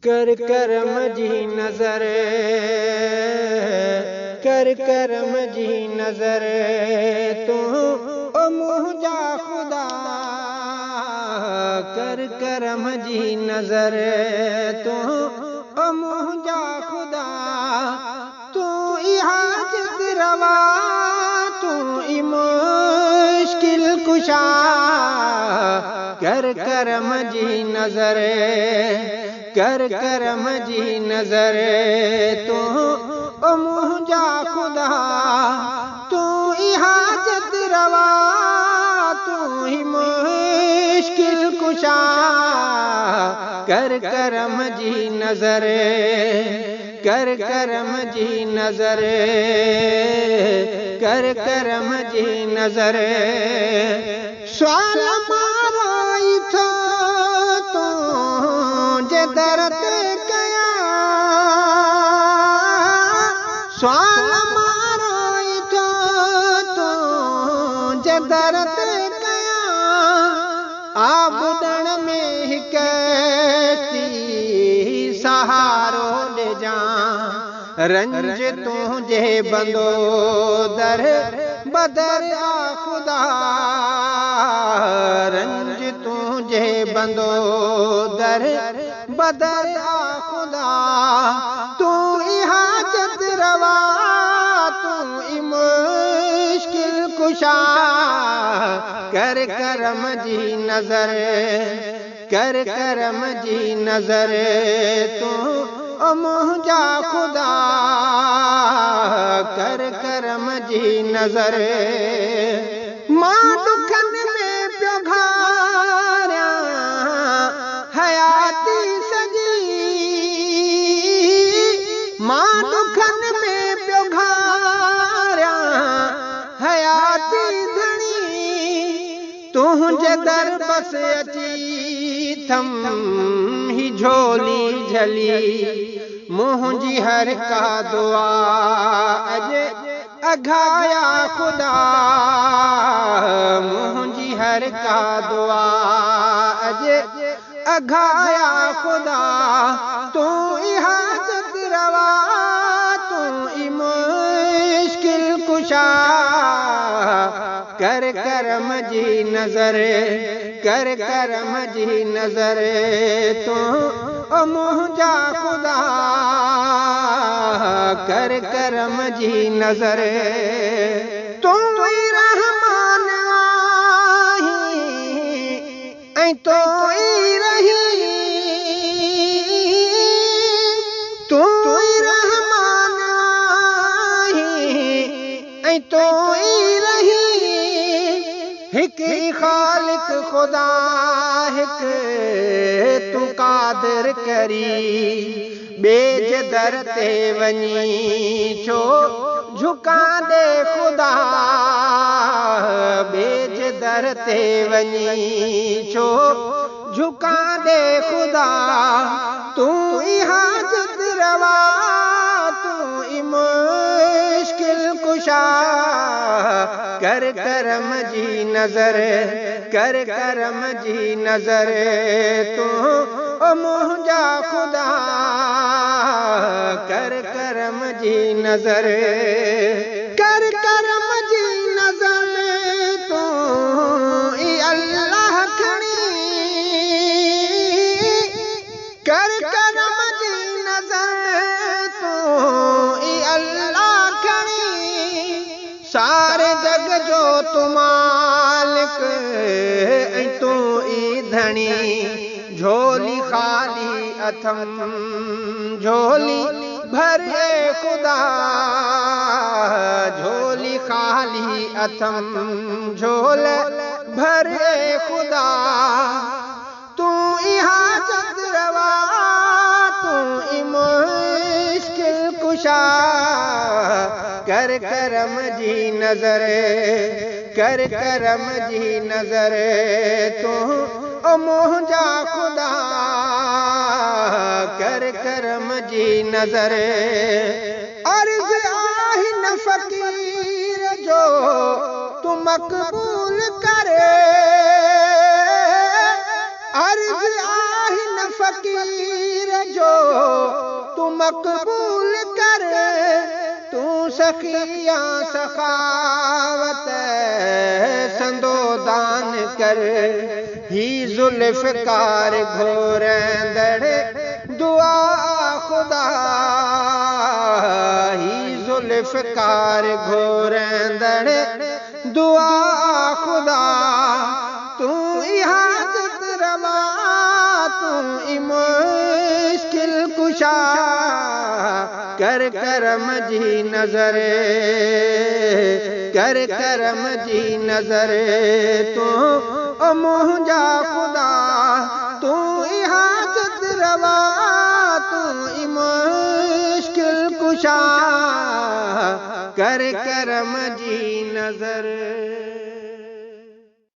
कर करम जी नजर, कर करम जी नजर तू ओ मुंहिंजा खुदा। कर करम जी नजर तू ओ मुंहिंजा खुदा। तू ई हाजत रवा, तू ई मुश्किल कुशा। कर करम जी नजर, कर करम जी नजर तू ओ मुंहिंजा खुदा। तू ई हाजत रवा, तू ही मुश्किल कुशा। कर करम जी नजर, कर करम जी नजर, कर करम जी नजर। सवाल मारो थो तू जे दर ते कया। सवाल मारो थो तू जे दर ते कया। आबुदण में हिक सहारो ॾिजां। रंज तुंहिंजे बंदो दर बदर आ खुदा। रंज तुंहिंजे बंदो दर बदर आ खुदा। तू ई हाजत रवा, तू ई मुश्किल कुशा। कर करम जी नजर, कर करम जी नजर तू ओ मुंहिंजा खुदा। कर करम जी नजर। मां दुखन में पियो घारियां हयाती सॼी। मां दुखन में पियो घारियां हयाती धणी। तुंहिंजे दर बस अची थम ही झोली झली। मुंहिंजी हर का दुआ अॼु अघाया खुदा। मुंहिंजी हर का दुआ अॼु अघाया खुदा। तू ई हाजत रवा, तू ई मुश्किल कुशा। कर करम जी नजर, कर करम जी नजर तू ओ मुंहिंजा खुदा। कर करम जी नजर। तू ई रहमान आहीं ऐं तू ई रही। तू ई रहमान आहीं ऐं तू ई रही। हिक ई खालिक खुदा, हिक तू कादिर करी। ॿिए दर ते वञी छो झुकां दे खुदा। ॿिए दर ते वञी छो झुकां दे खुदा। तू ई हाजत रवा, तू ई मुश्किल कुशा। कर करम जी नजर, कर करम जी नजर तू ओ मुंहिंजा खुदा। कर करम जी नजर, कर करम जी नजर तू ई अल्लाह खणी। कर करम जी नजर तू ई अल्लाह खणी। सारे जग जो तू मालिक ऐं तू ई धणी। झोली खाली अथम झोली भरे खुदा। झोली खाली अथम झोल भरे खुदा। तू ई हाजत रवा, तू ई मुश्किल कुशा। कर करम जी नजर, कर करम जी नजर तू ओ मुंहिंजा खुदा। कर करम जी नजर। अर्ज़ आहिन फ़कीर जो तू मक़बूल करे। अर्ज़ आहिन फ़कीर जो मकबूल कर, तू सखिया सखावत संदो दान कर। ही जुल्फ़कार घोरंदड़ दुआ खुदा, ही जुल्फ़कार घोरंदड़ दुआ खुदा। तू हाजत रवा, तू मुश्किल कुशा, कर करम जी नजर, कर करम जी नजर। तू मुंहिंजा खुदा, तू हाजत रवा, तू मुश्किल कुशा, कर करम जी नजर।